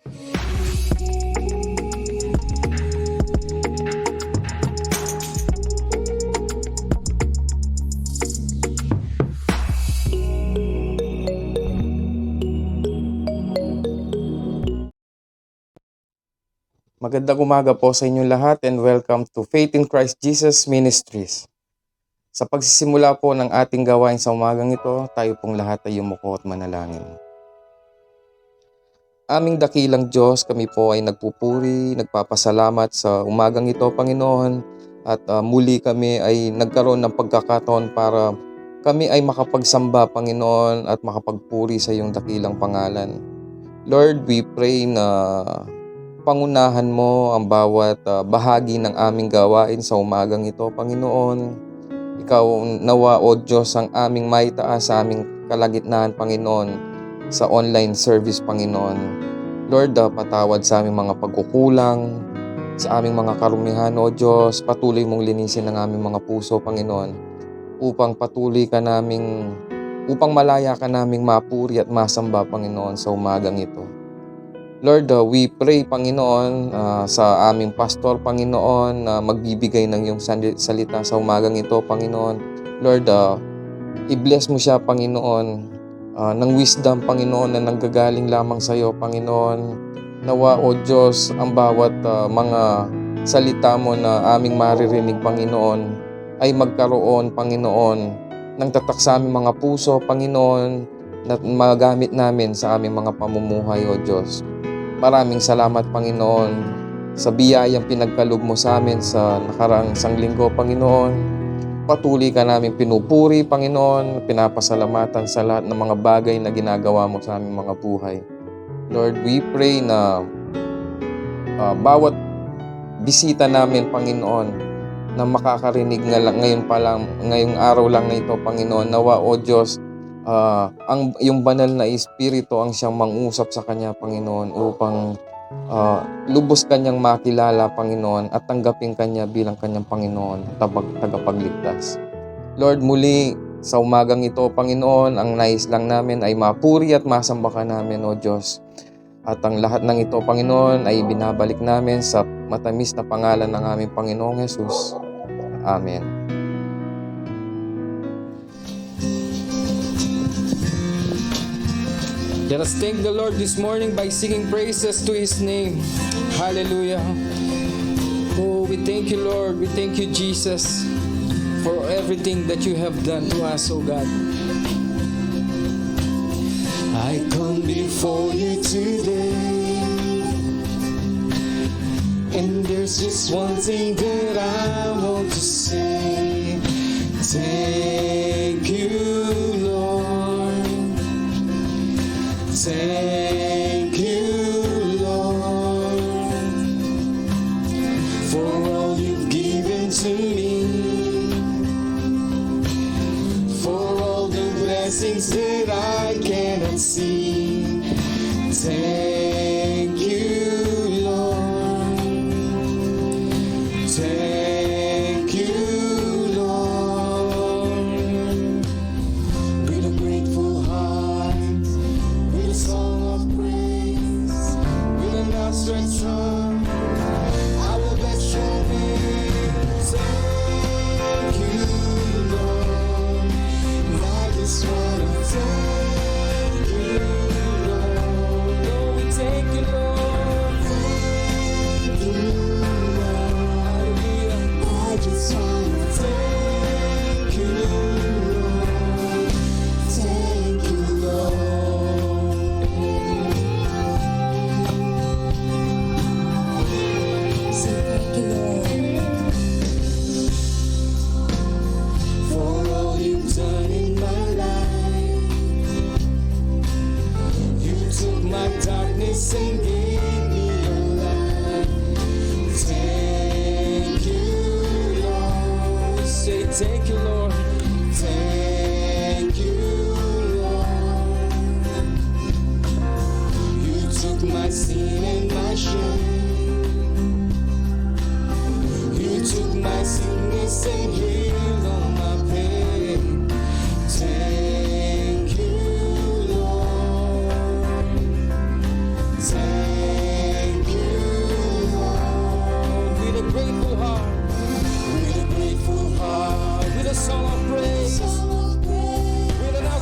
Magandang umaga po sa inyong lahat and welcome to Faith in Christ Jesus Ministries. Sa pagsisimula po ng ating gawain sa umagang ito, tayo pong lahat ay yumuko at manalangin. Aming dakilang Diyos, kami po ay nagpupuri, nagpapasalamat sa umagang ito, Panginoon, at muli kami ay nagkaroon ng pagkakataon para kami ay makapagsamba, Panginoon, at makapagpuri sa iyong dakilang pangalan. Lord, we pray na pangunahan mo ang bawat bahagi ng aming gawain sa umagang ito, Panginoon. Ikaw nawa, O Diyos, ang aming maitaas sa aming kalagitnaan, Panginoon, sa online service, Panginoon. Lord, patawad sa aming mga pagkukulang, sa aming mga karumihan, O Diyos. Patuloy mong linisin ang aming mga puso, Panginoon, upang malaya ka naming mapuri at masamba, Panginoon, sa umagang ito. Lord, we pray, Panginoon, sa aming pastor, Panginoon, na magbibigay ng iyong salita sa umagang ito, Panginoon. Lord, i-bless mo siya, Panginoon, ng wisdom, Panginoon, na nanggagaling lamang sa iyo, Panginoon. Nawa, O Diyos, ang bawat mga salita mo na aming maririnig, Panginoon, ay magkaroon, Panginoon, ng tatak sa aming mga puso, Panginoon, na magamit namin sa aming mga pamumuhay, O Diyos. Maraming salamat, Panginoon, sa biyayang pinagkaloob mo sa amin sa nakaraang isang linggo, Panginoon. Patuloy ka namin pinupuri, Panginoon, pinapasalamatan sa lahat ng mga bagay na ginagawa mo sa aming mga buhay. Lord, we pray na bawat bisita namin, Panginoon, na makakarinig ngayong araw lang na ito, Panginoon, nawa, O Diyos, yung banal na Espiritu ang siyang mangusap sa kanya, Panginoon, upang lubos kanyang makilala, Panginoon, at tanggapin kanya bilang kanyang Panginoon, tagapagligtas. Lord, muli sa umagang ito, Panginoon, ang nais lang namin ay mapuri at masamba ka namin, O Diyos. At ang lahat ng ito, Panginoon, ay binabalik namin sa matamis na pangalan ng aming Panginoong Jesus. Amen. Let us thank the Lord this morning by singing praises to His name. Hallelujah. Oh, we thank you, Lord. We thank you, Jesus, for everything that you have done to us, oh God. I come before you today, and there's just one thing that I want to say. Thank you, Lord. Thank you, Lord, for all you've given to me, for all the blessings that I cannot see. Thank you, Lord. Thank you, Lord. With a grateful heart, with a song of praise, with an outstretched arm, I will bless your name. Thank you, Lord. I just want to thank you, Lord. Oh, we thank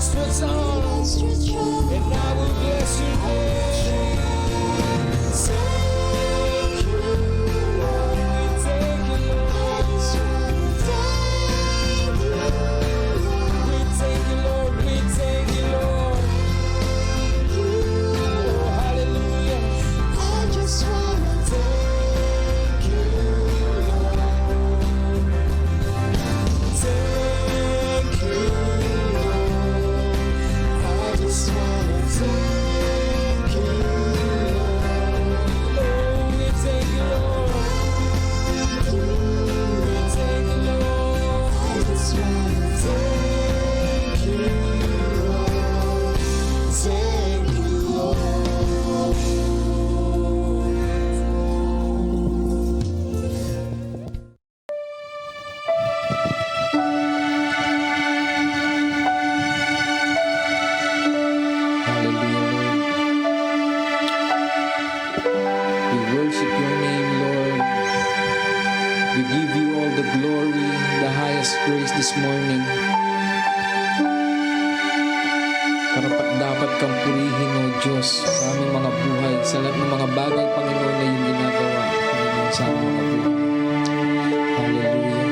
outstretched arms, and I will bless your name. Thank you, Lord. We thank you, Lord. We thank you, Lord. We thank you, Lord. Oh, hallelujah. I just wanna Thank you, Lord. Thank you, Lord. I just wanna thank you, Lord. Oh, we thank you, Lord. We thank you, Lord. I just wanna Thank you, Lord. Thank you, Lord. Hallelujah, Lord. We worship your name, Lord. We give you all the glory, the highest praise this morning. Karapat dapat kang purihin, O Diyos, sa aming mga buhay, sa lahat ng mga bagay, Panginoon, na iyong ginagawa, Panginoon, sa aming mga buhay. Hallelujah.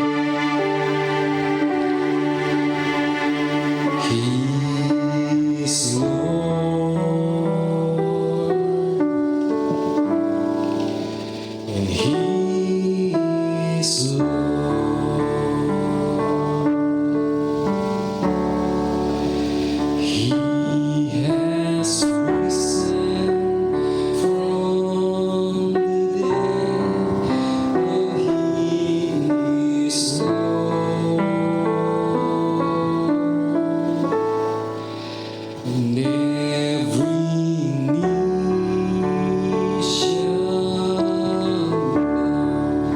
He is Lord, and He is Lord. He has risen from the dead, and He is Lord. And every knee shall bow,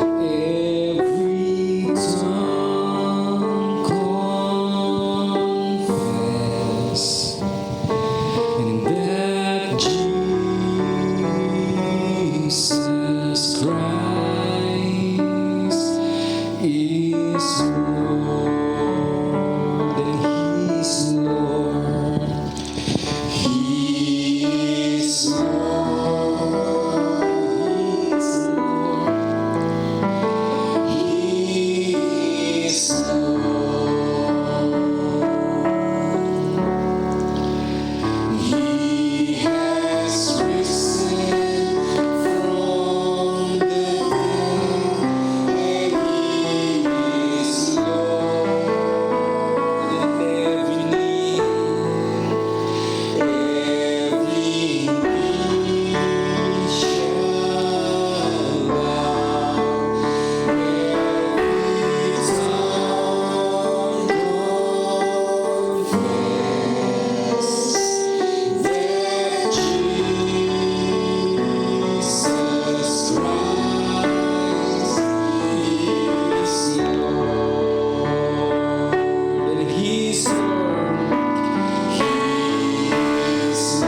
every tongue confess, and that Jesus Christ is Lord, and He is Lord. He is Lord. He is Lord. He has risen from the dead, and He is Lord. And every knee shall bow, every tongue confess that Jesus Christ is Lord, and He's Lord. He is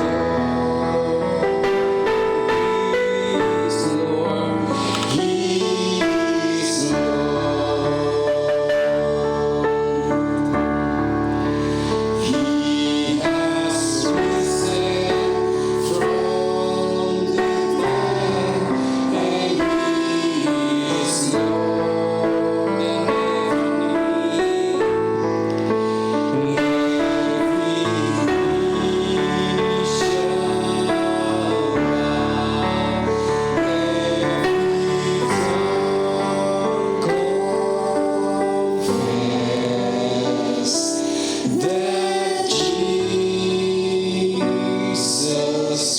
Lord. He is Lord. He has risen from the dead, and He is Lord. And that Jesus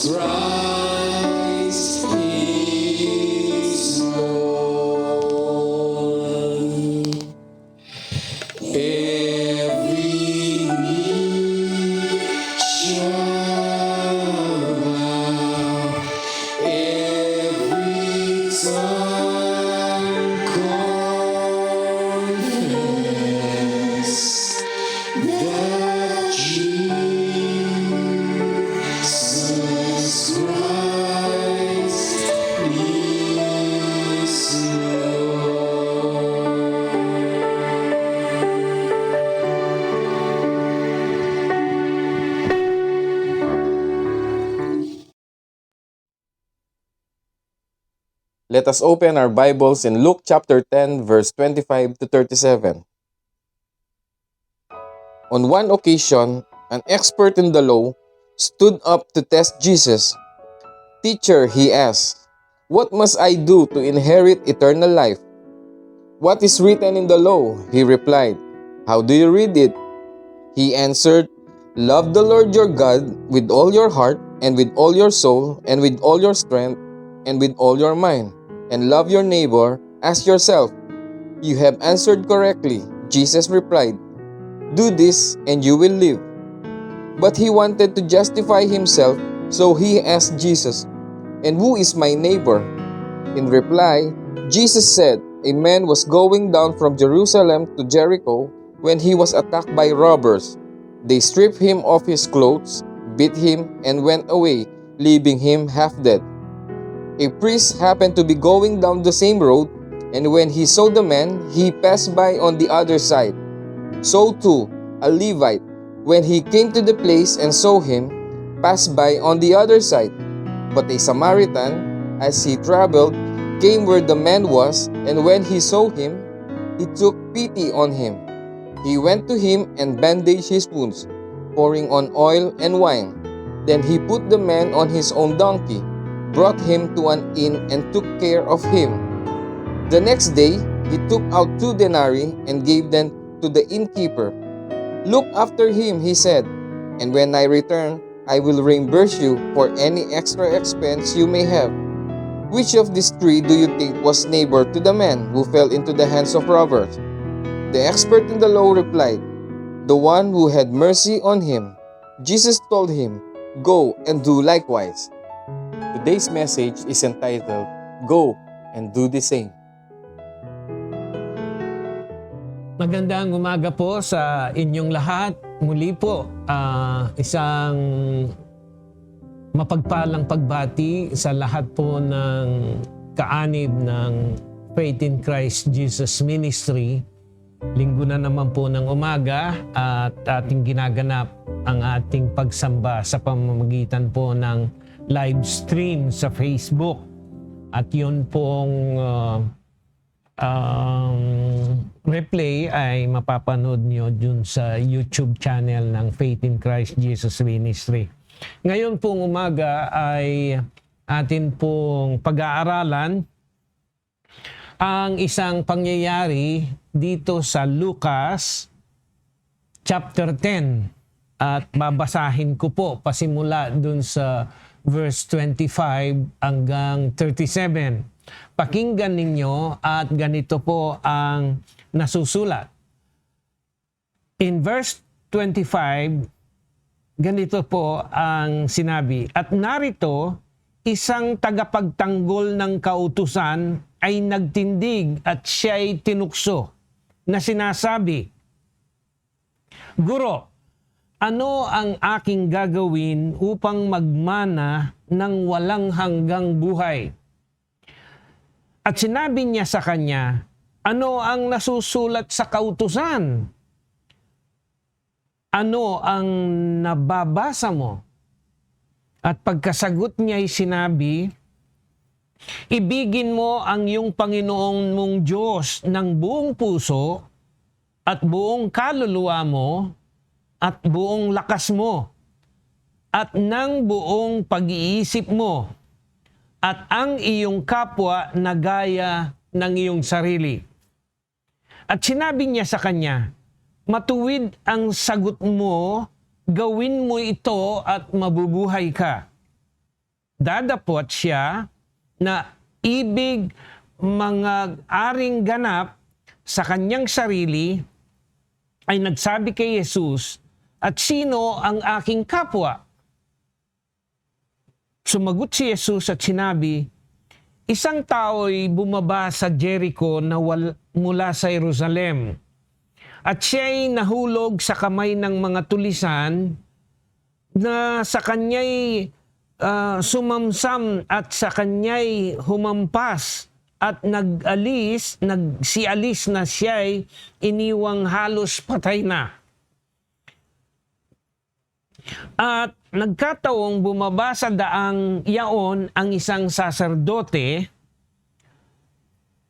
Christ is Lord. Every knee shall bow, every tongue confess that Jesus Christ is Lord. Let us open our Bibles in Luke chapter 10, verse 25 to 37. On one occasion, an expert in the law stood up to test Jesus. "Teacher," he asked, "what must I do to inherit eternal life?" "What is written in the law?" he replied. "How do you read it?" He answered, "Love the Lord your God with all your heart and with all your soul and with all your strength and with all your mind, and love your neighbor as yourself." "You have answered correctly," Jesus replied. "Do this and you will live." But he wanted to justify himself, so he asked Jesus, "And who is my neighbor?" In reply, Jesus said, "A man was going down from Jerusalem to Jericho when he was attacked by robbers. They stripped him of his clothes, beat him, and went away, leaving him half dead. A priest happened to be going down the same road, and when he saw the man, he passed by on the other side. So too, a Levite, when he came to the place and saw him, passed by on the other side. But a Samaritan, as he traveled, came where the man was, and when he saw him, he took pity on him. He went to him and bandaged his wounds, pouring on oil and wine. Then he put the man on his own donkey, brought him to an inn, and took care of him. The next day, he took out 2 denarii and gave them to the innkeeper. 'Look after him,' he said, 'and when I return, I will reimburse you for any extra expense you may have.' Which of these 3 do you think was neighbor to the man who fell into the hands of robbers?" The expert in the law replied, "The one who had mercy on him." Jesus told him, "Go and do likewise." Today's message is entitled, "Go and do the same." Magandang umaga po sa inyong lahat. Muli po, isang mapagpalang pagbati sa lahat po ng kaanib ng Faith in Christ Jesus Ministry. Linggo na naman po ng umaga at ating ginaganap ang ating pagsamba sa pamamagitan po ng live stream sa Facebook. At yun pong replay ay mapapanood nyo dun sa YouTube channel ng Faith in Christ Jesus Ministry. Ngayon pong umaga ay atin pong pag-aaralan ang isang pangyayari dito sa Lucas chapter 10 at babasahin ko po pasimula dun sa verse 25 hanggang 37. Pakinggan ninyo at ganito po ang nasusulat. In verse 25, ganito po ang sinabi, "At narito, isang tagapagtanggol ng kautusan ay nagtindig at siya'y tinukso na sinasabi, 'Guro, ano ang aking gagawin upang magmana ng walang hanggang buhay?' At sinabi niya sa kanya, 'Ano ang nasusulat sa kautusan? Ano ang nababasa mo?' At pagkasagot niya'y sinabi, 'Ibigin mo ang iyong Panginoong mong Diyos ng buong puso at buong kaluluwa mo at buong lakas mo at ng buong pag-iisip mo at ang iyong kapwa na gaya ng iyong sarili.' At sinabi niya sa kanya, 'Matuwid ang sagot mo, gawin mo ito at mabubuhay ka.' Dadapot siya na ibig mga aring ganap sa kanyang sarili, ay nagsabi kay Jesus, 'At sino ang aking kapwa?' Sumagot si Jesus at sinabi, 'Isang tao'y bumaba sa Jericho na mula sa Jerusalem, at siya'y nahulog sa kamay ng mga tulisan na sa kanya'y sumamsam at sa kanya'y humampas at nagsialis na siya'y iniwang halos patay na. At nagkataong bumaba sa daang yaon ang isang saserdote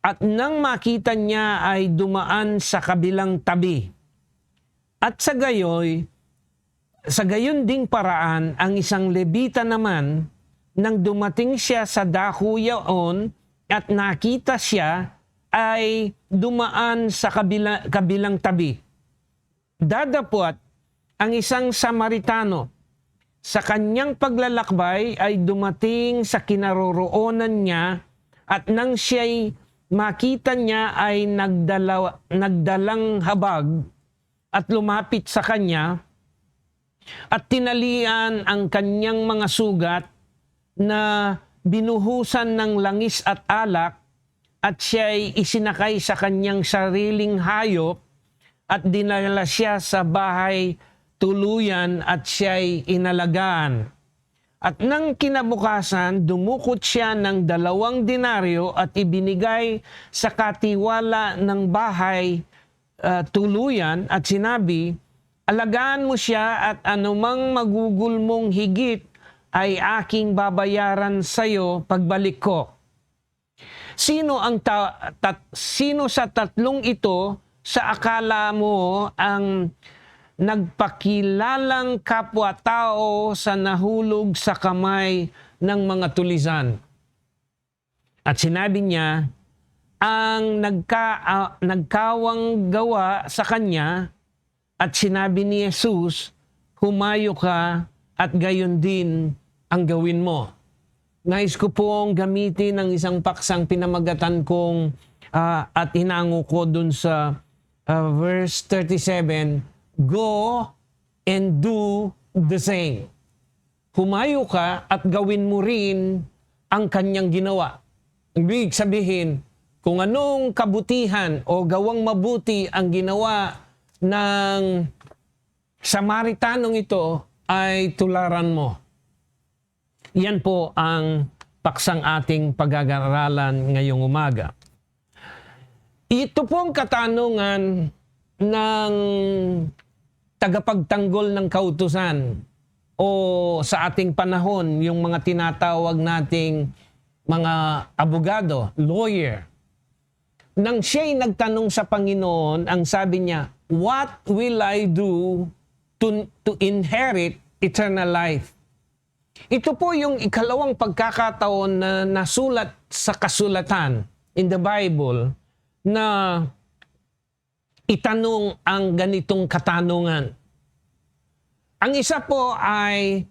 At nang makita niya ay dumaan sa kabilang tabi. At sa gayon ding paraan, ang isang Levita naman, nang dumating siya sa dako yaon at nakita siya, ay dumaan sa kabilang tabi. Dadapot ang isang Samaritano. Sa kanyang paglalakbay ay dumating sa kinaroroonan niya, at nang siya'y makita niya ay nagdalang habag at lumapit sa kanya at tinalian ang kanyang mga sugat na binuhusan ng langis at alak, at siya'y isinakay sa kanyang sariling hayop at dinala siya sa bahay tuluyan at siya'y inalagaan. At nang kinabukasan, dumukot siya ng 2 denaryo at ibinigay sa katiwala ng bahay tuluyan at sinabi, alagaan mo siya at anumang magugol mong higit ay aking babayaran sa'yo pagbalik ko. Sino sa tatlong ito sa akala mo ang nagpakilalang kapwa-tao sa nahulog sa kamay ng mga tulisan? At sinabi niya, ang nagkawang gawa sa kanya, at sinabi ni Jesus, humayo ka at gayon din ang gawin mo. Nais ko pong gamitin ang isang paksang pinamagatan kong at hinango ko dun sa verse 37, go and do the same. Humayo ka at gawin mo rin ang kanyang ginawa. Ibig sabihin, kung anong kabutihan o gawang mabuti ang ginawa ng Samaritanong ito, ay tularan mo. Yan po ang paksang ating pag-aaralan ngayong umaga. Ito pong katanungan ng tagapagtanggol ng kautusan o sa ating panahon, yung mga tinatawag nating mga abogado, lawyer. Nang siya'y nagtanong sa Panginoon, ang sabi niya, what will I do to inherit eternal life? Ito po yung ikalawang pagkakataon na nasulat sa kasulatan in the Bible na itanong ang ganitong katanungan. Ang isa po ay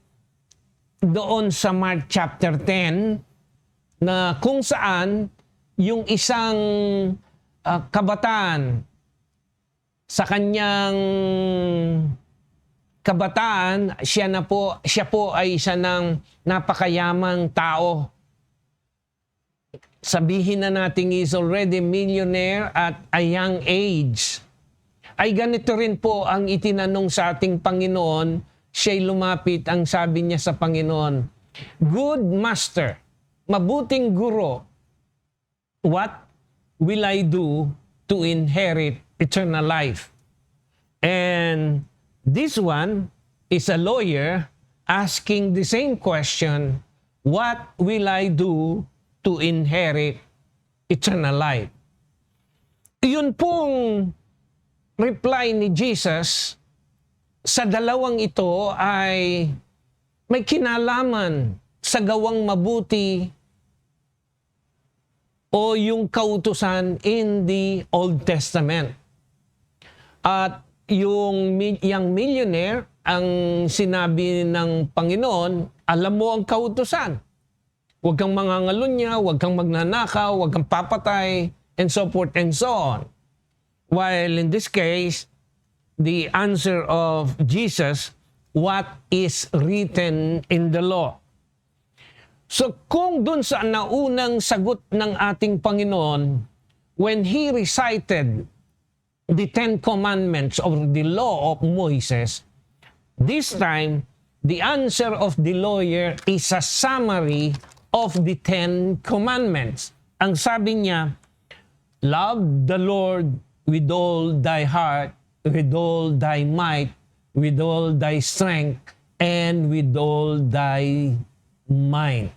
doon sa Mark chapter 10 na kung saan yung isang kabataan sa kanyang kabataan, siya po ay isa ng napakayamang tao. Sabihin na natin is already millionaire at a young age. Ay ganito rin po ang itinanong sa ating Panginoon. Siya'y lumapit, ang sabi niya sa Panginoon, good master, mabuting guro, what will I do to inherit eternal life? And this one is a lawyer asking the same question, what will I do to inherit eternal life? Yun pong reply ni Jesus sa dalawang ito ay may kinalaman sa gawang mabuti o yung kautusan in the Old Testament. At yung millionaire, ang sinabi ng Panginoon, alam mo ang kautusan. Huwag kang mangangalunya, huwag kang magnanakaw, huwag kang papatay, and so forth and so on. While in this case, the answer of Jesus, what is written in the law? So kung dun sa naunang sagot ng ating Panginoon, when He recited the 10 commandments of the law of Moses, this time, the answer of the lawyer is a summary of the 10 commandments. Ang sabi niya, love the Lord with all thy heart, with all thy might, with all thy strength, and with all thy mind.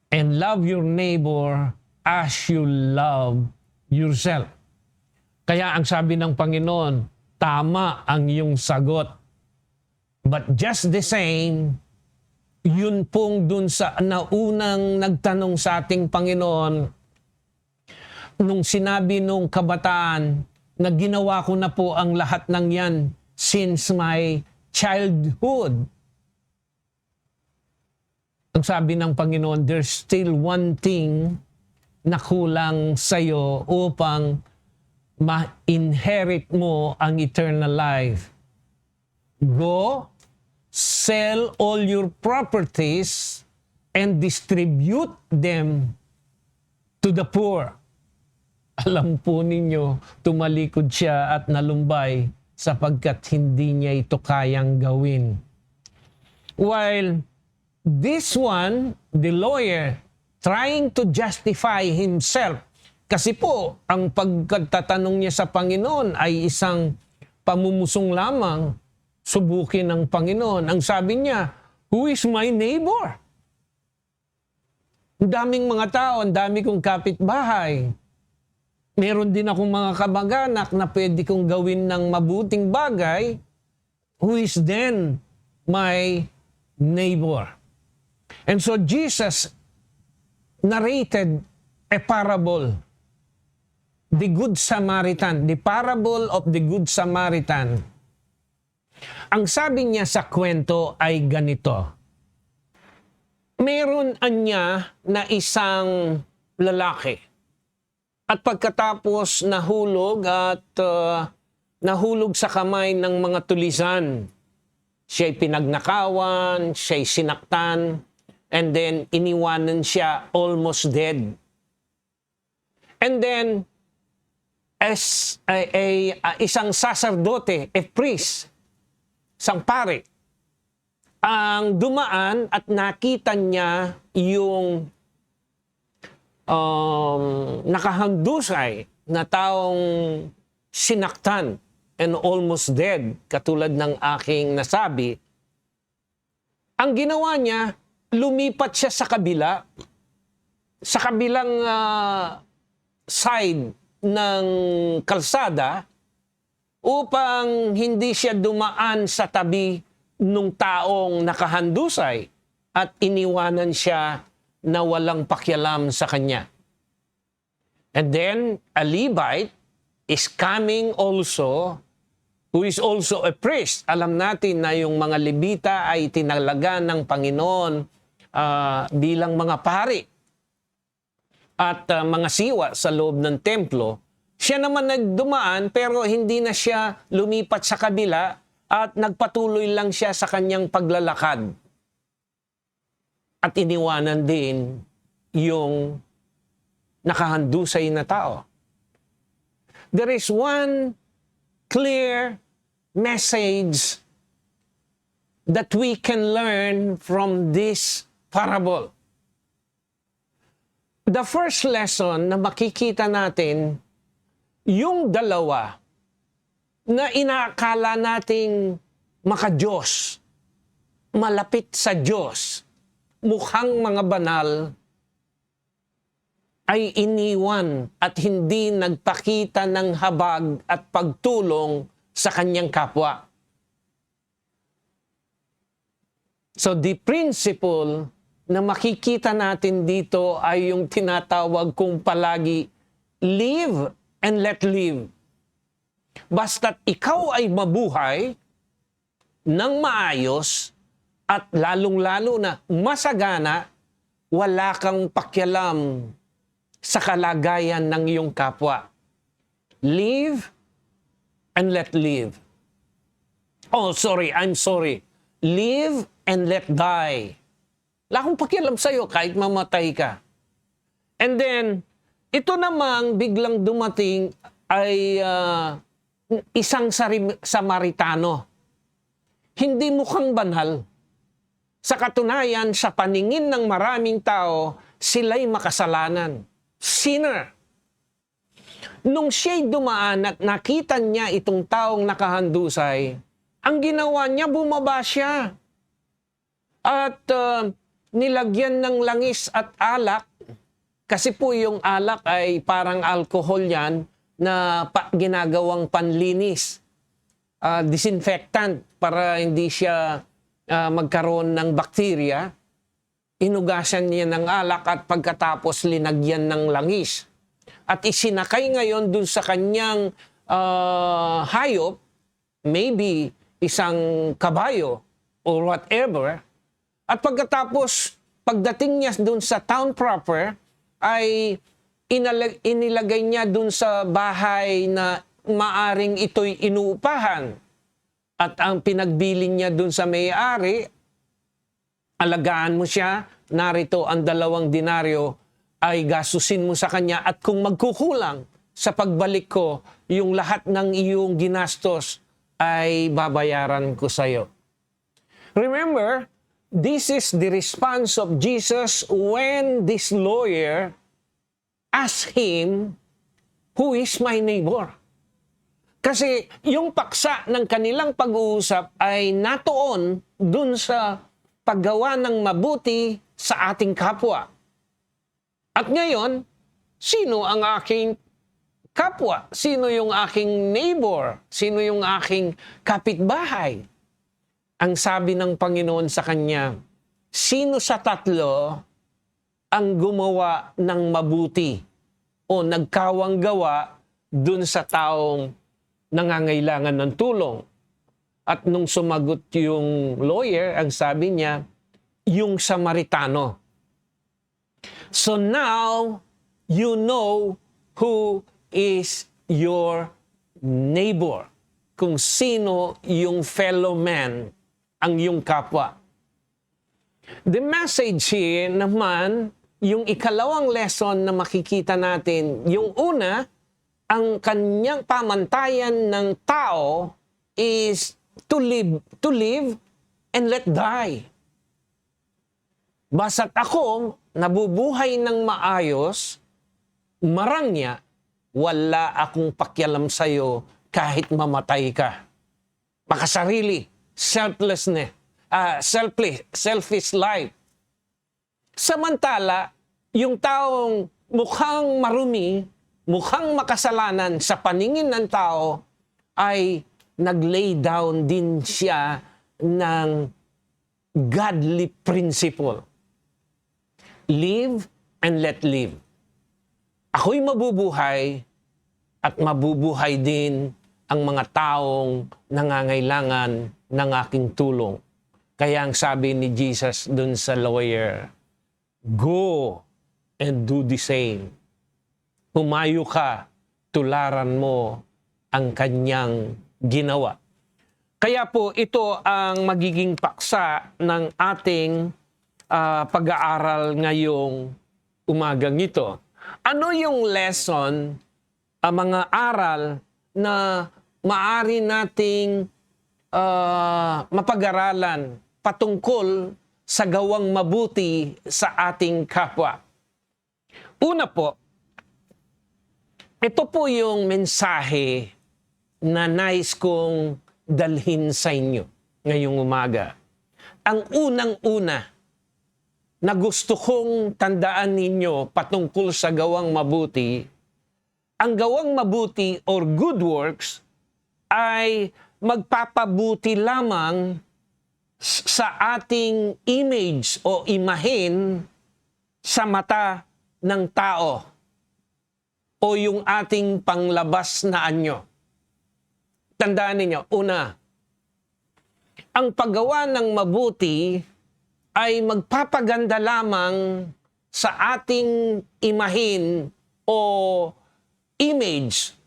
And love your neighbor as you love yourself. Kaya ang sabi ng Panginoon, tama ang iyong sagot. But just the same, yun pong dun sa naunang nagtanong sa ating Panginoon, nung sinabi nung kabataan na ginawa ko na po ang lahat ng yan since my childhood. Ang sabi ng Panginoon, there's still one thing na kulang sa'yo upang ma-inherit mo ang eternal life. Go, sell all your properties and distribute them to the poor. Alam po ninyo, tumalikod siya at nalumbay sapagkat hindi niya ito kayang gawin. While this one, the lawyer, trying to justify himself, kasi po, ang pagkatatanong niya sa Panginoon ay isang pamumusong lamang, subukin ng Panginoon. Ang sabi niya, who is my neighbor? Ang daming mga tao, ang dami kong kapitbahay. Meron din akong mga kamag-anak na pwede kong gawin ng mabuting bagay. Who is then my neighbor? And so Jesus narrated a parable. The Good Samaritan. The parable of the Good Samaritan. Ang sabi niya sa kwento ay ganito. Meron anya na isang lalaki. At pagkatapos nahulog nahulog sa kamay ng mga tulisan. Siya'y pinagnakawan, siya'y sinaktan, and then iniwanan siya almost dead. And then, as isang saserdote, a priest, isang pare, ang dumaan at nakita niya yung nakahandusay na taong sinaktan and almost dead, katulad ng aking nasabi. Ang ginawa niya, lumipat siya sa kabilang side ng kalsada upang hindi siya dumaan sa tabi nung taong nakahandusay at iniwanan siya na walang pakialam sa kanya. And then, a Levite is coming also, who is also a priest. Alam natin na yung mga Levita ay tinalaga ng Panginoon bilang mga pari at mga siwa sa loob ng templo. Siya naman nagdumaan pero hindi na siya lumipat sa kabila at nagpatuloy lang siya sa kanyang paglalakad. At iniwanan din yung nakahandusay na tao. There is one clear message that we can learn from this parable. The first lesson na makikita natin, yung dalawa na inaakala nating maka-Diyos, malapit sa Diyos, mukhang mga banal, ay iniwan at hindi nagpakita ng habag at pagtulong sa kanyang kapwa. So the principle na makikita natin dito ay yung tinatawag kong palagi, live and let live. Basta't ikaw ay mabuhay ng maayos at lalong-lalo na masagana, wala kang pakialam sa kalagayan ng iyong kapwa. Live and let live. Oh, I'm sorry. Live and let die. Wala akong pakialam sa'yo kahit mamatay ka. And then, ito namang biglang dumating ay isang Samaritano. Hindi mukhang banal. Sa katunayan, sa paningin ng maraming tao, sila'y makasalanan. Sinner. Nung siya'y dumaan at nakita niya itong taong nakahandusay, ang ginawa niya, bumaba siya. At nilagyan ng langis at alak Kasi po yung alak ay parang alcohol yan na ginagawang panlinis. Disinfectant para hindi siya magkaroon ng bakterya. Inugasan niya ng alak at pagkatapos linagyan ng langis. At isinakay ngayon dun sa kanyang hayop, maybe isang kabayo or whatever. At pagkatapos, pagdating niya dun sa town proper, ay inilagay niya dun sa bahay na maaring ito'y inuupahan. At ang pinagbilin niya dun sa may-ari, alagaan mo siya, narito ang 2 denaryo, ay gastusin mo sa kanya at kung magkukulang sa pagbalik ko, yung lahat ng iyong ginastos ay babayaran ko sa iyo. Remember, this is the response of Jesus when this lawyer asked him, "Who is my neighbor?" Kasi yung paksa ng kanilang pag-uusap ay natuon dun sa paggawa ng mabuti sa ating kapwa. At ngayon, sino ang aking kapwa? Sino yung aking neighbor? Sino yung aking kapitbahay? Ang sabi ng Panginoon sa kanya, sino sa tatlo ang gumawa ng mabuti o nagkawang gawa dun sa taong nangangailangan ng tulong? At nung sumagot yung lawyer, ang sabi niya, yung Samaritano. So now, you know who is your neighbor. Kung sino yung fellow man, ang yung kapwa. The message here naman, yung ikalawang lesson na makikita natin, yung una, ang kanyang pamantayan ng tao is to live and let die. Basta't ako nabubuhay ng maayos, marangya, wala akong pakialam sa'yo kahit mamatay ka. Makasarili, selflessness, selfish life. Samantala, yung taong mukhang marumi, mukhang makasalanan sa paningin ng tao, ay nag-lay down din siya ng godly principle. Live and let live. Ako'y mabubuhay at mabubuhay din ang mga taong nangangailangan ng aking tulong. Kaya ang sabi ni Jesus dun sa lawyer, go and do the same. Humayo ka, tularan mo ang kanyang ginawa. Kaya po ito ang magiging paksa ng ating pag-aaral ngayong umagang ito. Ano yung lesson, mga aral na maaari nating mapag-aralan patungkol sa gawang mabuti sa ating kapwa? Una po, ito po yung mensahe na nais kong dalhin sa inyo ngayong umaga. Ang unang-una na gusto kong tandaan ninyo patungkol sa gawang mabuti, ang gawang mabuti or good works ay magpapabuti lamang sa ating image o imahen sa mata ng tao o yung ating panglabas na anyo. Tandaan ninyo, una, ang paggawa ng mabuti ay magpapaganda lamang sa ating imahin o image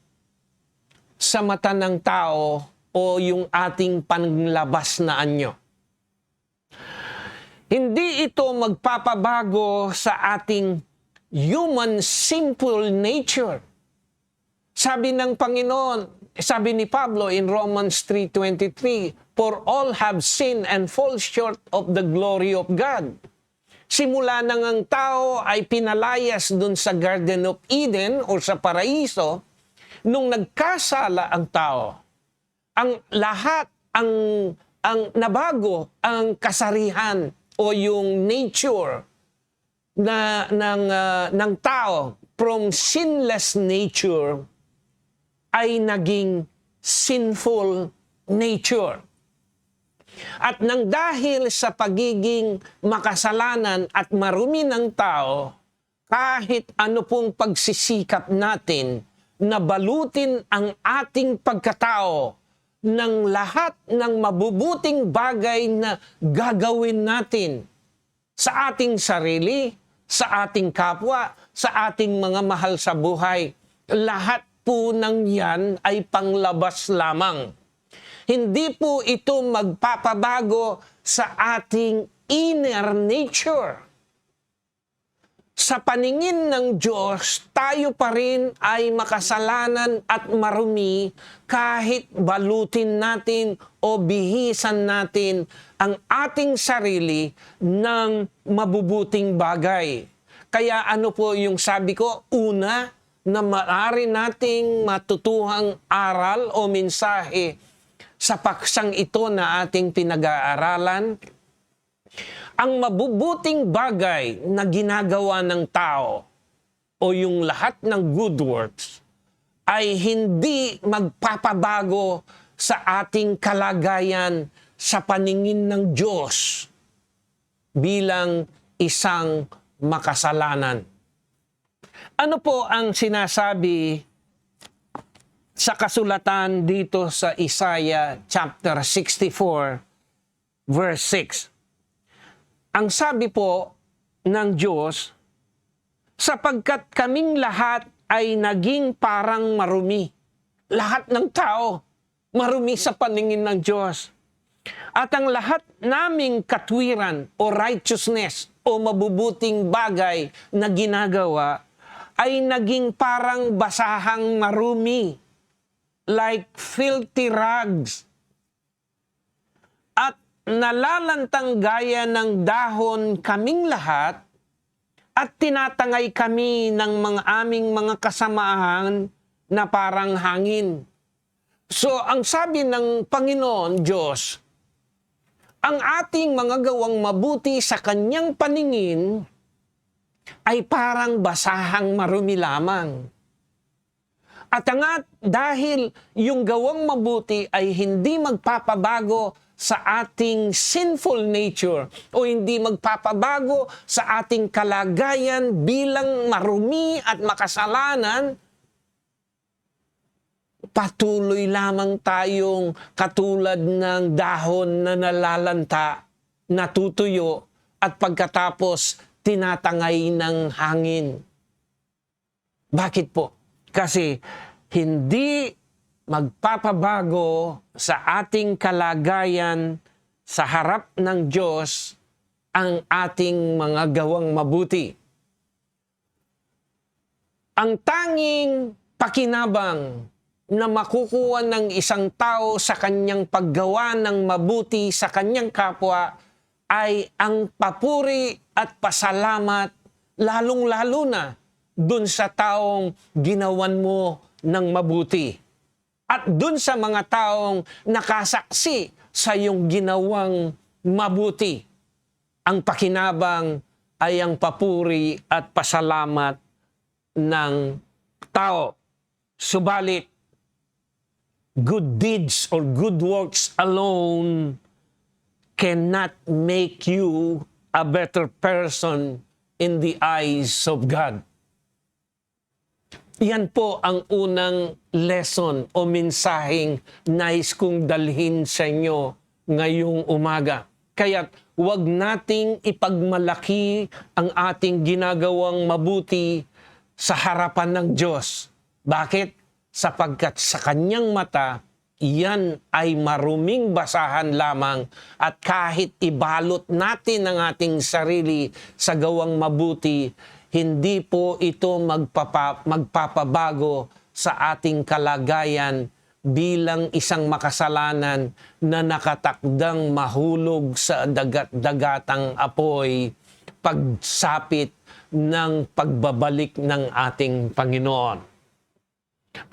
sa mata ng tao o yung ating panlabas na anyo. Hindi ito magpapabago sa ating human simple nature. Sabi ng Panginoon, sabi ni Pablo in Romans 3:23, for all have sinned and fall short of the glory of God. Simula nang ang tao ay pinalayas dun sa Garden of Eden o sa paraiso, nung nagkasala ang tao, ang lahat, ang nabago, ang kasarihan o yung nature ng tao from sinless nature ay naging sinful nature. At nang dahil sa pagiging makasalanan at marumi ng tao, kahit ano pong pagsisikap natin na balutin ang ating pagkatao ng lahat ng mabubuting bagay na gagawin natin sa ating sarili, sa ating kapwa, sa ating mga mahal sa buhay, lahat po ng yan ay panglabas lamang. Hindi po ito magpapabago sa ating inner nature. Sa paningin ng Diyos, tayo pa rin ay makasalanan at marumi kahit balutin natin o bihisan natin ang ating sarili ng mabubuting bagay. Kaya ano po yung sabi ko? Una, na maaari nating matutuhang aral o mensahe sa paksang ito na ating pinag-aaralan, ang mabubuting bagay na ginagawa ng tao o yung lahat ng good works ay hindi magpapabago sa ating kalagayan sa paningin ng Diyos bilang isang makasalanan. Ano po ang sinasabi sa kasulatan dito sa Isaiah chapter 64 verse 6? Ang sabi po ng Diyos, sapagkat kaming lahat ay naging parang marumi. Lahat ng tao, marumi sa paningin ng Diyos. At ang lahat naming katwiran o righteousness o mabubuting bagay na ginagawa ay naging parang basahang marumi, like filthy rags. At nalalantang gaya ng dahon kaming lahat at tinatangay kami ng mga aming mga kasamaan na parang hangin. So, ang sabi ng Panginoon Diyos, ang ating mga gawang mabuti sa kanyang paningin ay parang basahang marumi lamang. At dahil yung gawang mabuti ay hindi magpapabago sa ating sinful nature o hindi magpapabago sa ating kalagayan bilang marumi at makasalanan, patuloy lamang tayong katulad ng dahon na nalalanta, natutuyo at pagkatapos tinatangay ng hangin. Bakit po? Kasi hindi magpapabago sa ating kalagayan sa harap ng Diyos ang ating mga gawang mabuti. Ang tanging pakinabang na makukuha ng isang tao sa kanyang paggawa ng mabuti sa kanyang kapwa ay ang papuri at pasalamat, lalong-lalo na dun sa taong ginawan mo ng mabuti. At dun sa mga taong nakasaksi sa iyong ginawang mabuti. Ang pakinabang ay ang papuri at pasalamat ng tao. Subalit, good deeds or good works alone cannot make you a better person in the eyes of God. Yan po ang unang lesson o mensaheng nais kong dalhin sa inyo ngayong umaga. Kaya huwag nating ipagmalaki ang ating ginagawang mabuti sa harapan ng Diyos. Bakit? Sapagkat sa kanyang mata, iyan ay maruming basahan lamang at kahit ibalot natin ang ating sarili sa gawang mabuti, hindi po ito magpapabago sa ating kalagayan bilang isang makasalanan na nakatakdang mahulog sa dagat-dagatang apoy pagsapit ng pagbabalik ng ating Panginoon.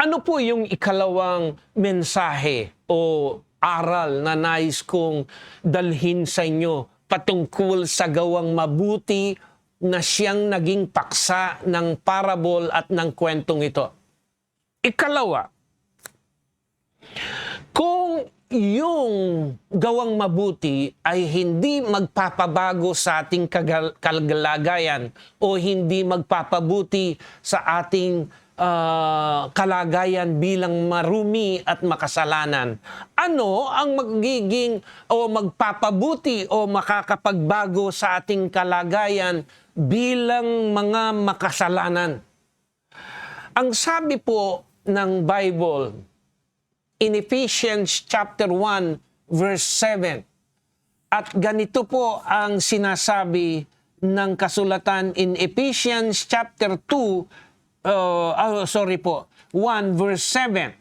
Ano po yung ikalawang mensahe o aral na nais kong dalhin sa inyo patungkol sa gawang mabuti na siyang naging paksa ng parable at ng kwentong ito. Ikalawa, kung yung gawang mabuti ay hindi magpapabago sa ating kalagayan o hindi magpapabuti sa ating kalagayan bilang marumi at makasalanan, ano ang magiging o magpapabuti o makakapagbago sa ating kalagayan bilang mga makasalanan? Ang sabi po ng Bible in Ephesians chapter 1 verse 7, at ganito po ang sinasabi ng kasulatan in Ephesians chapter 1 verse 7.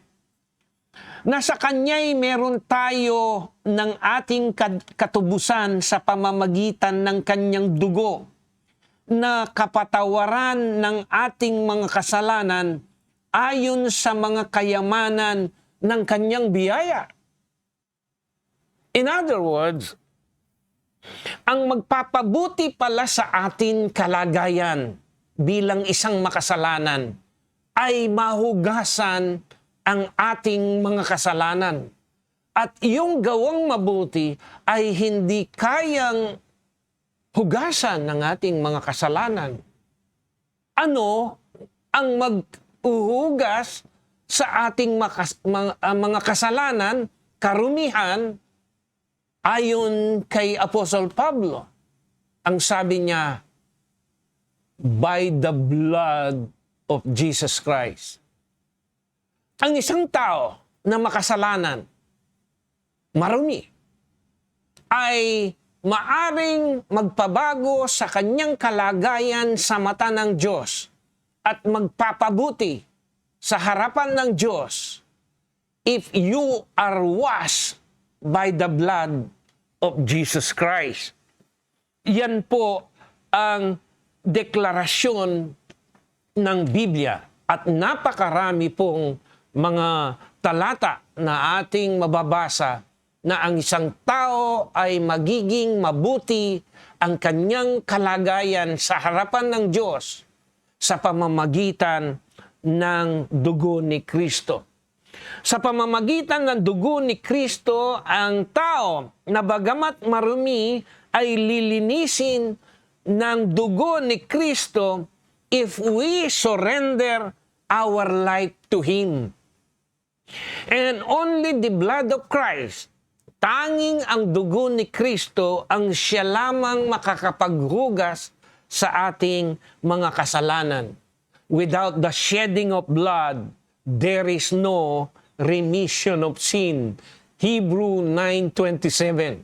Nasa kanya'y meron tayo ng ating katubusan sa pamamagitan ng kanyang dugo, na kapatawaran ng ating mga kasalanan ayon sa mga kayamanan ng kanyang biyaya. In other words, ang magpapabuti pala sa ating kalagayan bilang isang makasalanan ay mahugasan ang ating mga kasalanan. At yung gawang mabuti ay hindi kayang hugasan ng ating mga kasalanan. Ano ang maghuhugas sa ating mga kasalanan, karumihan, ayon kay Apostle Pablo? Ang sabi niya, by the blood of Jesus Christ. Ang isang tao na makasalanan, marumi, ay maaring magpabago sa kanyang kalagayan sa mata ng Diyos at magpapabuti sa harapan ng Diyos if you are washed by the blood of Jesus Christ. Yan po ang deklarasyon ng Biblia at napakarami pong mga talata na ating mababasa na ang isang tao ay magiging mabuti ang kanyang kalagayan sa harapan ng Diyos sa pamamagitan ng dugo ni Kristo. Sa pamamagitan ng dugo ni Kristo, ang tao na bagamat marumi ay lilinisin ng dugo ni Kristo if we surrender our life to Him. And only the blood of Christ, tanging ang dugo ni Kristo ang siya lamang makakapaghugas sa ating mga kasalanan. Without the shedding of blood, there is no remission of sin. Hebrew 9:27.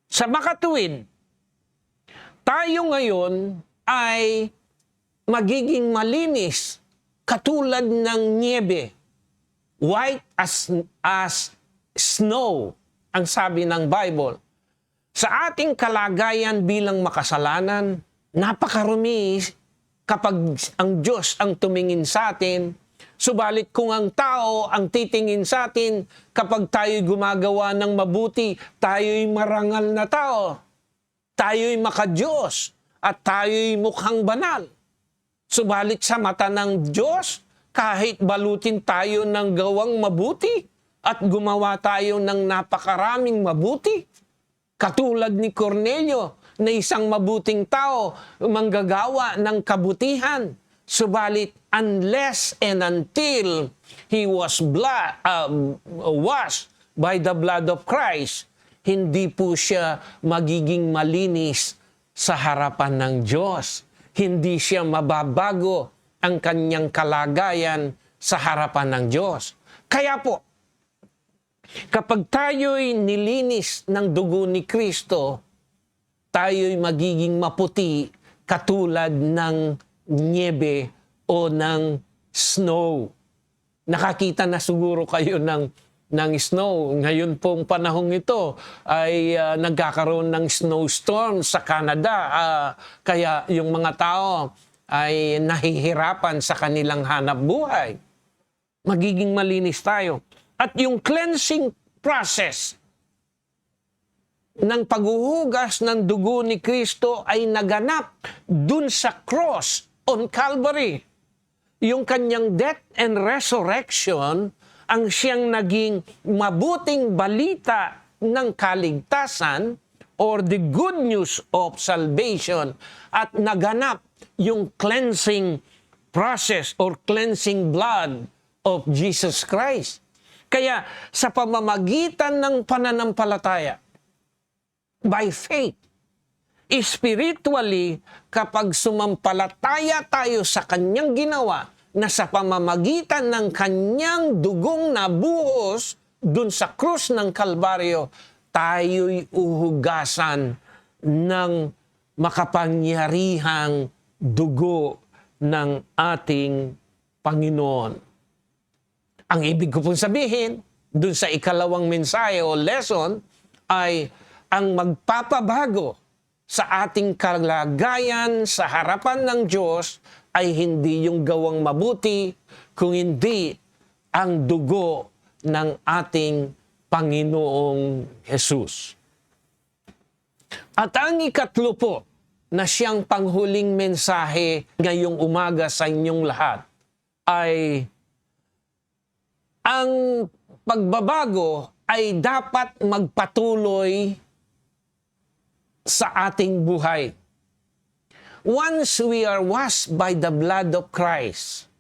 Sa makatuwid, tayo ngayon ay magiging malinis katulad ng niebe, white as snow, ang sabi ng Bible. Sa ating kalagayan bilang makasalanan, napakarumi kapag ang Diyos ang tumingin sa atin. Subalit kung ang tao ang titingin sa atin, kapag tayo'y gumagawa ng mabuti, tayo'y marangal na tao, tayo'y makadiyos, at tayo'y mukhang banal. Subalit sa mata ng Diyos, kahit balutin tayo ng gawang mabuti at gumawa tayo ng napakaraming mabuti, katulad ni Cornelio na isang mabuting tao, manggagawa ng kabutihan, subalit unless and until he was washed by the blood of Christ, hindi po siya magiging malinis sa harapan ng Diyos. Hindi siya mababago ang kanyang kalagayan sa harapan ng Diyos. Kaya po, kapag tayo'y nilinis ng dugo ni Kristo, tayo'y magiging maputi katulad ng niebe o ng snow. Nakakita na siguro kayo ng snow. Ngayon pong panahong ito ay nagkakaroon ng snowstorm sa Canada. Kaya yung mga tao ay nahihirapan sa kanilang hanap buhay. Magiging malinis tayo. At yung cleansing process ng paghuhugas ng dugo ni Kristo ay naganap dun sa cross on Calvary. Yung kanyang death and resurrection ang siyang naging mabuting balita ng kaligtasan or the good news of salvation at naganap yung cleansing process or cleansing blood of Jesus Christ. Kaya sa pamamagitan ng pananampalataya, by faith, spiritually, kapag sumampalataya tayo sa kanyang ginawa na sa pamamagitan ng kanyang dugong nabuhos dun sa krus ng Kalbaryo, tayo'y uhugasan ng makapangyarihang dugo ng ating Panginoon. Ang ibig ko pong sabihin, dun sa ikalawang mensahe o lesson, ay ang magpapabago sa ating kalagayan sa harapan ng Diyos ay hindi yung gawang mabuti, kung hindi ang dugo ng ating Panginoong Jesus. At ang ikatlo po, na siyang panghuling mensahe ngayong umaga sa inyong lahat, ay ang pagbabago ay dapat magpatuloy sa ating buhay. Once we are washed by the blood of Christ,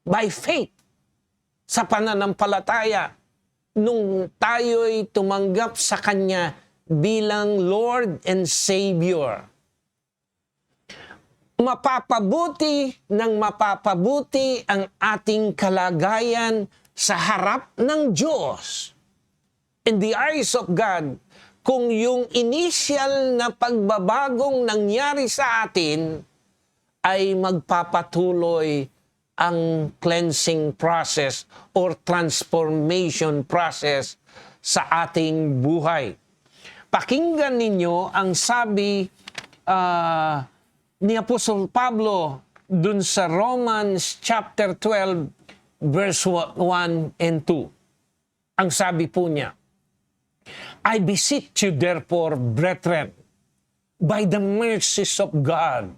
by faith, sa pananampalataya, nung tayo'y tumanggap sa Kanya bilang Lord and Savior, mapapabuti ang ating kalagayan sa harap ng Diyos. In the eyes of God, kung yung initial na pagbabagong nangyari sa atin ay magpapatuloy ang cleansing process or transformation process sa ating buhay. Pakinggan ninyo ang sabi ni Apostol Pablo dun sa Romans chapter 12 verse 1 and 2. Ang sabi po niya, I beseech you therefore, brethren, by the mercies of God,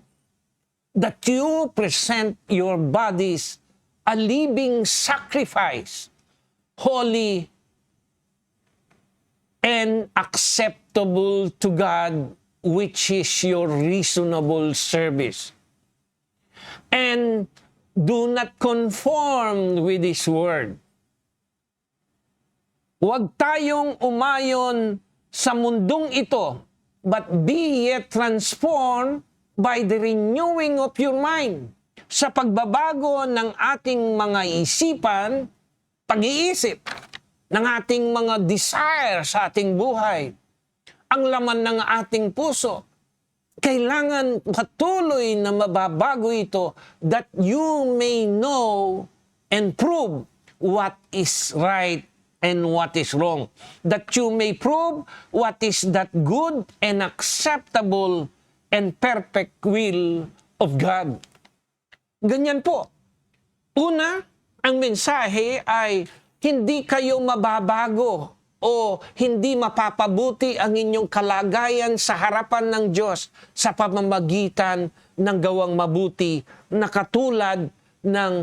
that you present your bodies a living sacrifice, holy and acceptable to God, which is your reasonable service. And do not conform with His word. Huwag tayong umayon sa mundong ito, but be ye transformed by the renewing of your mind. Sa pagbabago ng ating mga isipan, pag-iisip, ng ating mga desire sa ating buhay, ang laman ng ating puso, kailangan patuloy na mababago ito that you may know and prove what is right and what is wrong. That you may prove what is that good and acceptable and perfect will of God. Ganyan po. Una, ang mensahe ay hindi kayo mababago o hindi mapapabuti ang inyong kalagayan sa harapan ng Diyos sa pamamagitan ng gawang mabuti na katulad ng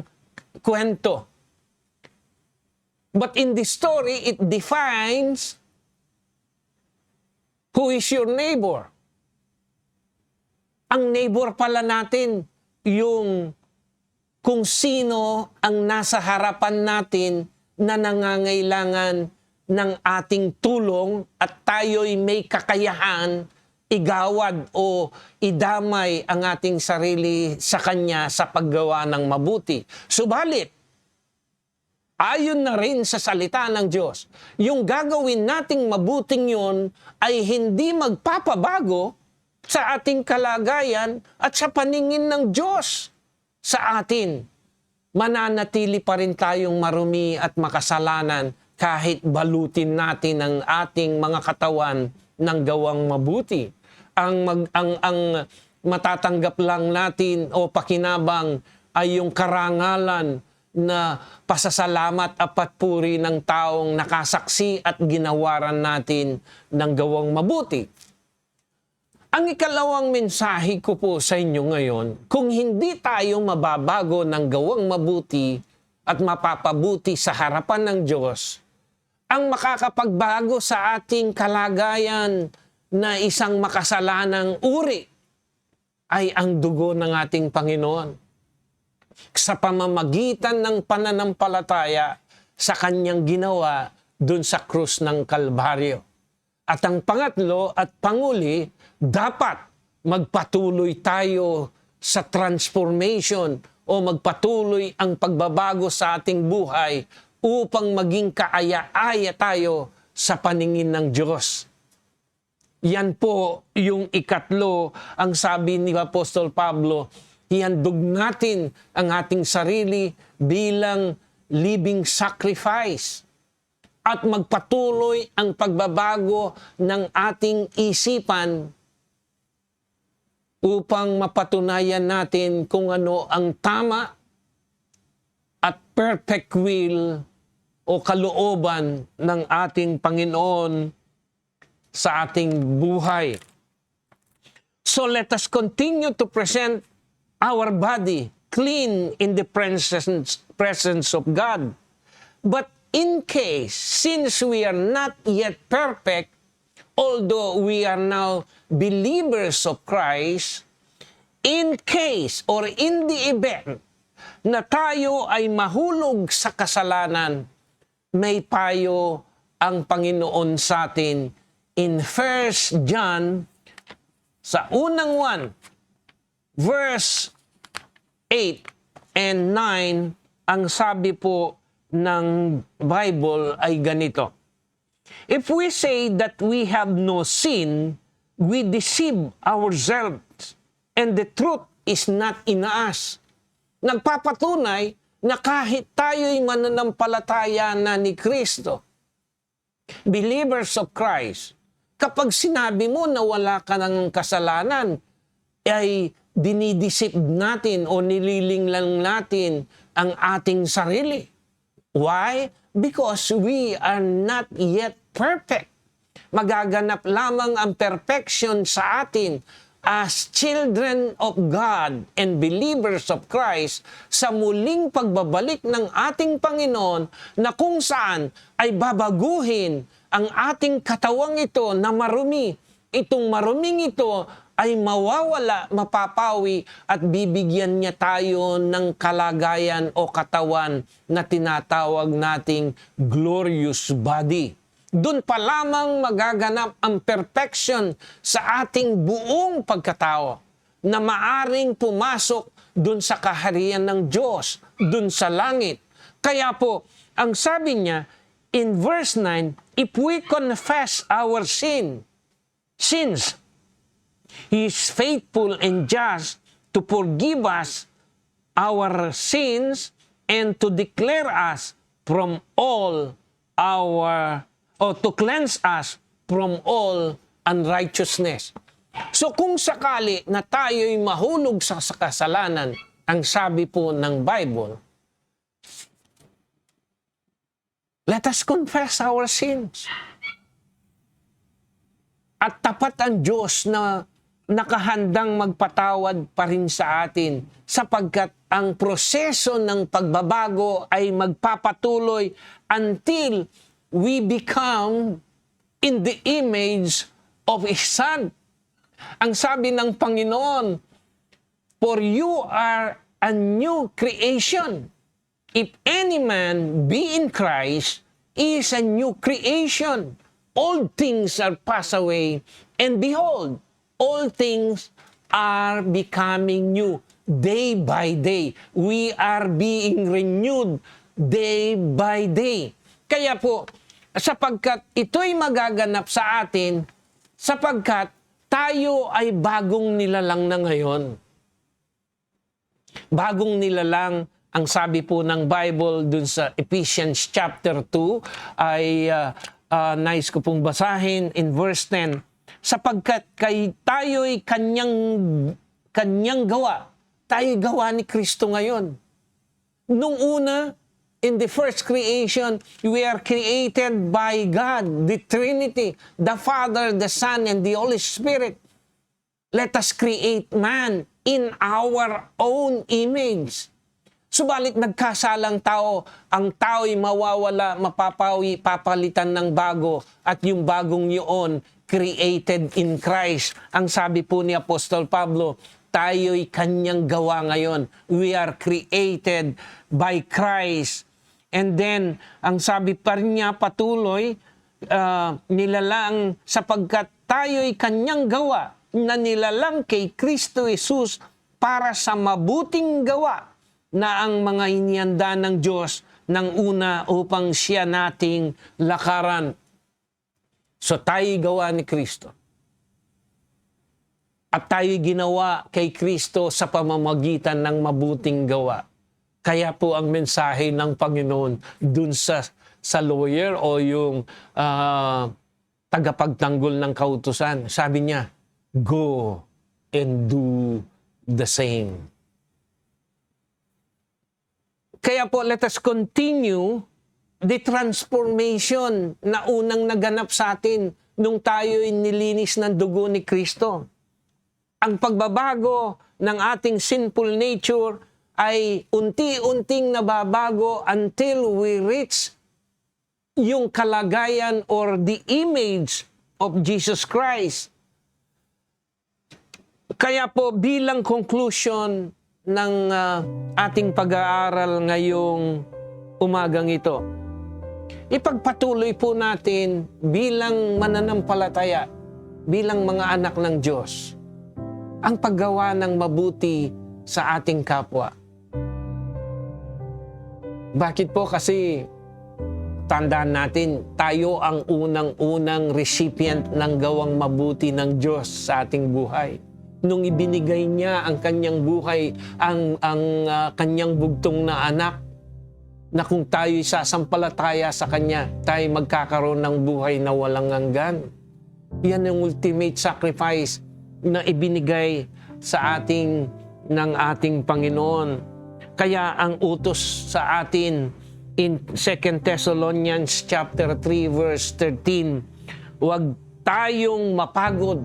kwento. But in this story, it defines who is your neighbor. Ang neighbor pala natin, yung kung sino ang nasa harapan natin na nangangailangan ng ating tulong at tayo'y may kakayahan igawad o idamay ang ating sarili sa Kanya sa paggawa ng mabuti. Subalit, ayon na rin sa salita ng Diyos, yung gagawin nating mabuting yun ay hindi magpapabago sa ating kalagayan at sa paningin ng Diyos sa atin. Mananatili pa rin tayong marumi at makasalanan kahit balutin natin ang ating mga katawan ng gawang mabuti. Ang matatanggap lang natin o pakinabang ay yung karangalan na pasasalamat at patpuri ng taong nakasaksi at ginawaran natin ng gawang mabuti. Ang ikalawang mensahe ko po sa inyo ngayon, kung hindi tayo mababago ng gawang mabuti at mapapabuti sa harapan ng Diyos, ang makakapagbago sa ating kalagayan na isang makasalanang uri ay ang dugo ng ating Panginoon sa pamamagitan ng pananampalataya sa kanyang ginawa dun sa krus ng Kalbaryo. At ang pangatlo at panguli, dapat magpatuloy tayo sa transformation o magpatuloy ang pagbabago sa ating buhay upang maging kaaya-aya tayo sa paningin ng Diyos. Yan po yung ikatlo, ang sabi ni Apostol Pablo, ihandog natin ang ating sarili bilang living sacrifice at magpatuloy ang pagbabago ng ating isipan upang mapatunayan natin kung ano ang tama at perfect will o kalooban ng ating Panginoon sa ating buhay. So let us continue to present our body clean in the presence of God. But in case, since we are not yet perfect, although we are now believers of Christ, in case or in the event na tayo ay mahulog sa kasalanan, may payo ang Panginoon sa atin in 1 John sa unang 1, verse 8 and 9, ang sabi po ng Bible ay ganito. If we say that we have no sin, we deceive ourselves, and the truth is not in us. Nagpapatunay na kahit tayo'y mananampalataya na ni Kristo, believers of Christ, kapag sinabi mo na wala ka ng kasalanan, ay dinidisip natin o nililinglang natin ang ating sarili. Why? Because we are not yet perfect. Magaganap lamang ang perfection sa atin as children of God and believers of Christ sa muling pagbabalik ng ating Panginoon na kung saan ay babaguhin ang ating katawang ito na marumi. Itong maruming ito ay mawawala, mapapawi at bibigyan niya tayo ng kalagayan o katawan na tinatawag nating glorious body. Doon pa lamang magaganap ang perfection sa ating buong pagkatao na maaring pumasok doon sa kaharian ng Diyos, doon sa langit. Kaya po, ang sabi niya in verse 9, if we confess our sins, He is faithful and just to forgive us our sins and to declare us from all to cleanse us from all unrighteousness. So kung sakali na tayo'y mahulog sa kasalanan, ang sabi po ng Bible, let us confess our sins. At tapat ang Diyos na nakahandang magpatawad pa rin sa atin sapagkat ang proseso ng pagbabago ay magpapatuloy until we become in the image of His Son. Ang sabi ng Panginoon, for you are a new creation. If any man be in Christ, he is a new creation. Old things are passed away, and behold, all things are becoming new day by day. We are being renewed day by day. Kaya po, sapagkat ito'y magaganap sa atin, sapagkat tayo ay bagong nilalang na ngayon. Bagong nilalang, ang sabi po ng Bible dun sa Ephesians chapter 2, ay nais ko pong basahin in verse 10, sapagkat tayo'y kanyang gawa, tayo'y gawa ni Kristo ngayon. Nung una, in the first creation, we are created by God, the Trinity, the Father, the Son, and the Holy Spirit. Let us create man in our own image. Subalit nagkasalang tao, ang tao'y mawawala, mapapawi, papalitan ng bago, at yung bagong yun, created in Christ. Ang sabi po ni Apostol Pablo, tayo'y kanyang gawa ngayon. We are created by Christ. And then, ang sabi pa rin niya patuloy, nilalang sapagkat tayo'y kanyang gawa na nilalang kay Kristo Jesus para sa mabuting gawa na ang mga inihanda ng Diyos ng una upang siya nating lakaran. So tayo'y gawa ni Kristo. At tayo'y ginawa kay Kristo sa pamamagitan ng mabuting gawa. Kaya po ang mensahe ng Panginoon dun sa lawyer o yung tagapagtanggol ng kautusan. Sabi niya, go and do the same. Kaya po, let us continue the transformation na unang naganap sa atin nung tayo'y nilinis ng dugo ni Kristo. Ang pagbabago ng ating sinful nature ay unti-unting nababago until we reach yung kalagayan or the image of Jesus Christ. Kaya po bilang conclusion ng ating pag-aaral ngayong umagang ito, ipagpatuloy po natin bilang mananampalataya, bilang mga anak ng Diyos, ang paggawa ng mabuti sa ating kapwa. Bakit po? Kasi tandaan natin, tayo ang unang-unang recipient ng gawang mabuti ng Diyos sa ating buhay. Nung ibinigay niya ang kanyang buhay, ang kanyang bugtong na anak, na kung tayo'y sasampalataya sa kanya, tayo magkakaroon ng buhay na walang hanggan. Yan ang ultimate sacrifice na ibinigay sa ating ng ating Panginoon. Kaya ang utos sa atin in 2 Thessalonians chapter 3 verse 13, huwag tayong mapagod,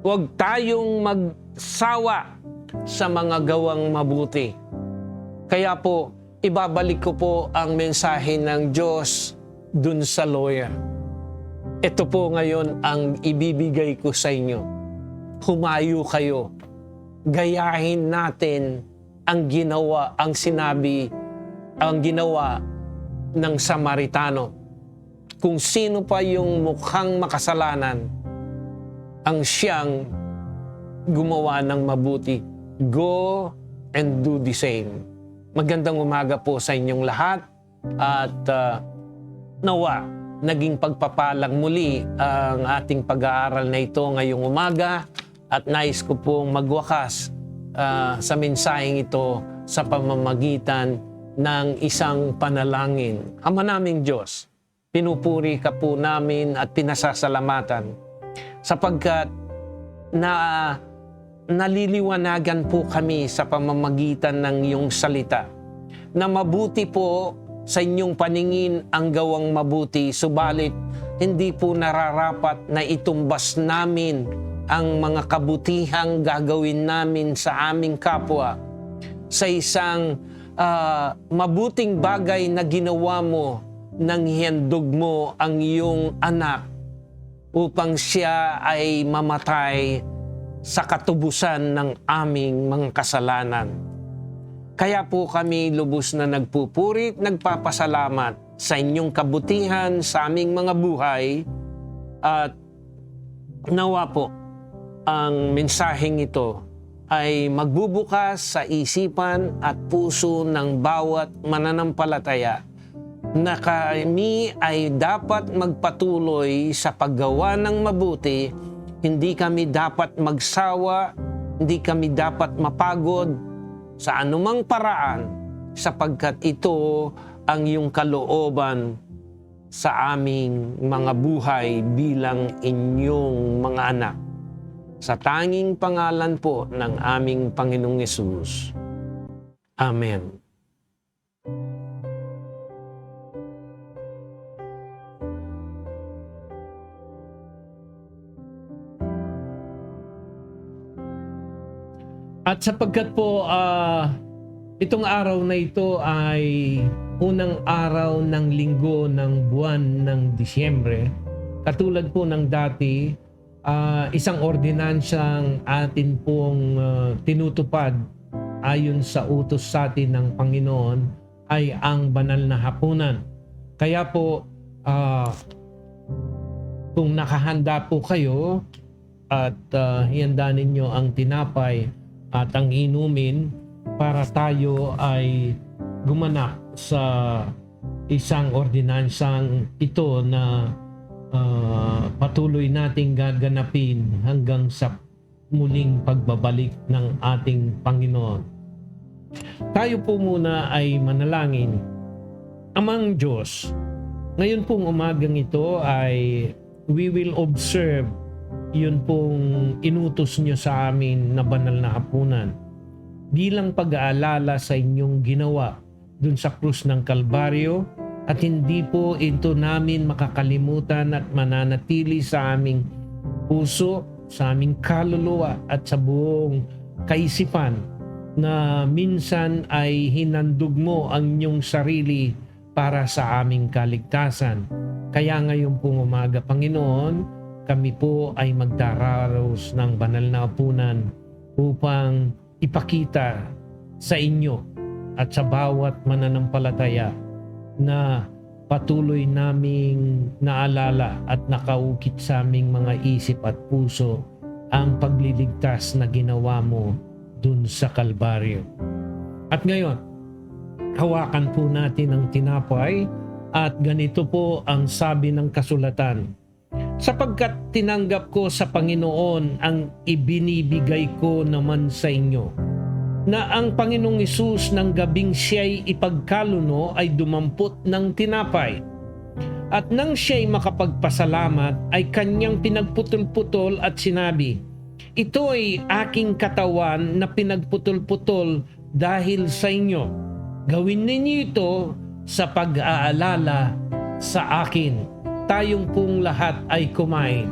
huwag tayong magsawa sa mga gawang mabuti. Kaya po, ibabalik ko po ang mensahe ng Diyos dun sa lawyer. Ito po ngayon ang ibibigay ko sa inyo. Humayo kayo. Gayahin natin ang ginawa, ang sinabi, ang ginawa ng Samaritano. Kung sino pa yung mukhang makasalanan, ang siyang gumawa ng mabuti. Go and do the same. Magandang umaga po sa inyong lahat at nawa naging pagpapalang muli ang ating pag-aaral na ito ngayong umaga at nais ko pong magwakas sa mensaheng ito sa pamamagitan ng isang panalangin. Ama naming Diyos, pinupuri ka po namin at pinasasalamatan sapagkat naliliwanagan po kami sa pamamagitan ng iyong salita na mabuti po sa inyong paningin ang gawang mabuti, subalit hindi po nararapat na itumbas namin ang mga kabutihang gagawin namin sa aming kapwa sa isang mabuting bagay na ginawa mo nang hihandog mo ang iyong anak upang siya ay mamatay sa katubusan ng aming mga kasalanan. Kaya po kami lubos na nagpupuri, nagpapasalamat sa inyong kabutihan sa aming mga buhay at nawa po ang mensaheng ito ay magbubukas sa isipan at puso ng bawat mananampalataya na kami ay dapat magpatuloy sa paggawa ng mabuti. Hindi kami dapat magsawa, hindi kami dapat mapagod sa anumang paraan sapagkat ito ang iyong kalooban sa aming mga buhay bilang inyong mga anak. Sa tanging pangalan po ng aming Panginoong Yesus. Amen. At sapagkat po itong araw na ito ay unang araw ng linggo ng buwan ng Disyembre, katulad po ng dati, isang ordinansyang atin pong tinutupad ayon sa utos sa atin ng Panginoon ay ang banal na hapunan. Kaya po, kung nakahanda po kayo at hihanda ninyo ang tinapay at ang inumin para tayo ay gumanap sa isang ordinansang ito na patuloy nating gaganapin hanggang sa muling pagbabalik ng ating Panginoon. Tayo po muna ay manalangin. Amang Diyos, ngayon pong umagang ito ay we will observe yun pong inutos nyo sa amin na banal na hapunan bilang pag-aalala sa inyong ginawa dun sa krus ng Kalbaryo, at hindi po ito namin makakalimutan at mananatili sa aming puso, sa aming kaluluwa at sa buong kaisipan na minsan ay hinandog mo ang inyong sarili para sa aming kaligtasan. Kaya ngayon pong umaga, Panginoon, kami po ay magdaraos ng banal na hapunan upang ipakita sa inyo at sa bawat mananampalataya na patuloy naming naalala at nakaukit sa aming mga isip at puso ang pagliligtas na ginawa mo dun sa Kalbaryo. At ngayon, hawakan po natin ang tinapay at ganito po ang sabi ng kasulatan. Sapagkat tinanggap ko sa Panginoon ang ibinibigay ko naman sa inyo, na ang Panginoong Hesus ng gabing siya'y ipagkaluno ay dumampot ng tinapay. At nang siya'y makapagpasalamat ay kanyang pinagputol-putol at sinabi, ito ay aking katawan na pinagputol-putol dahil sa inyo. Gawin ninyo ito sa pag-aalala sa akin. Tayong pong lahat ay kumain.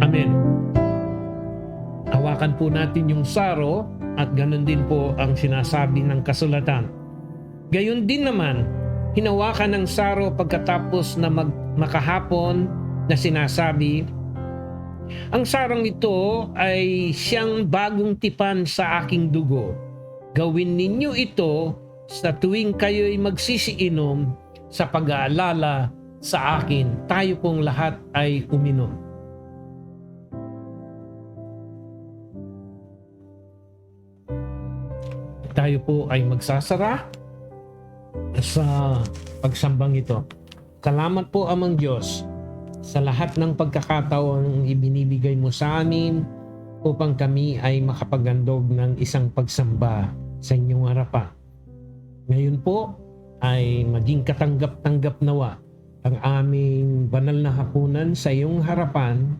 Amen. Hawakan po natin yung saro at ganun din po ang sinasabi ng kasulatan. Gayon din naman, hinawakan ng saro pagkatapos na makahapon na sinasabi, ang sarang ito ay siyang bagong tipan sa aking dugo. Gawin ninyo ito sa tuwing kayo'y magsisiinom sa pag-aalala sa akin. Tayo pong lahat ay uminom. Tayo po ay magsasara sa pagsambang ito. Salamat po, Amang Diyos, sa lahat ng pagkakataon ibinibigay mo sa amin upang kami ay makapagandog ng isang pagsamba sa inyong harapan. Ngayon po ay maging katanggap-tanggap nawa ang aming banal na hapunan sa iyong harapan,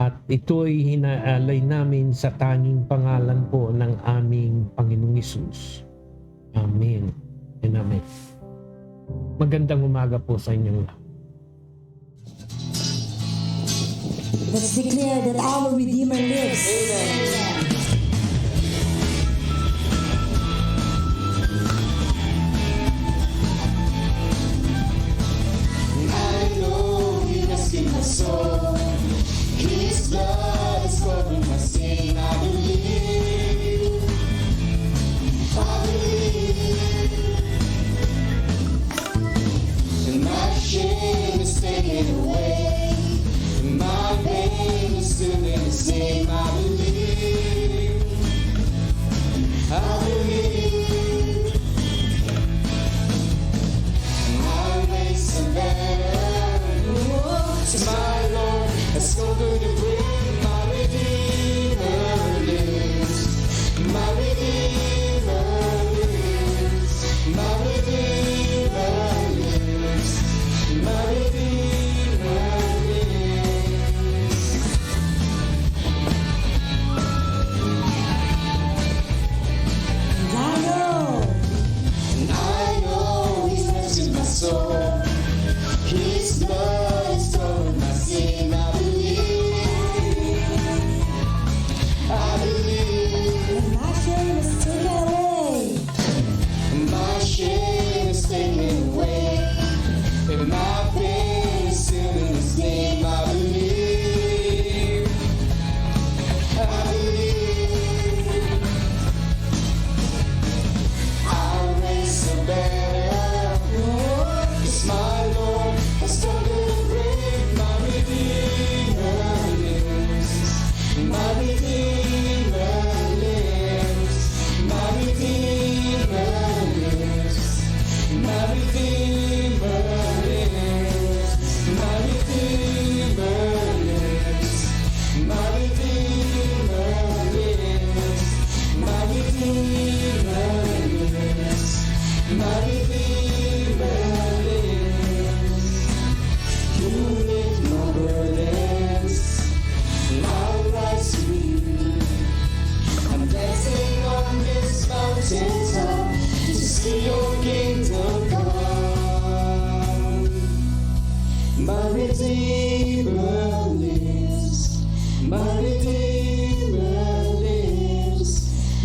at ito'y hinaalay namin sa tanging pangalan po ng aming Panginoong Hesus. Amen and Amen. Magandang umaga po sa inyong lahat. Let's declare that our Redeemer lives. I know He rescued my soul. His blood is covering my sin. I believe. And my shame is taken away. My pain is still in the same. I believe. mountains up to see your kingdom come. My Redeemer lives. My Redeemer lives.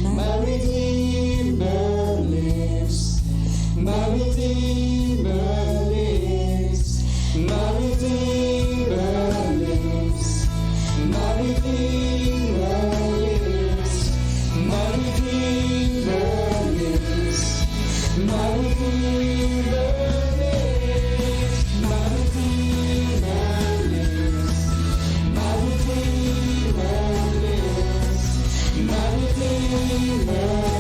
My Redeemer lives. My Redeemer lives. My Redeemer lives. My Redeemer lives. My Redeemer lives. My Redeemer lives. My Redeemer lives. My Redeemer lives. My Redeemer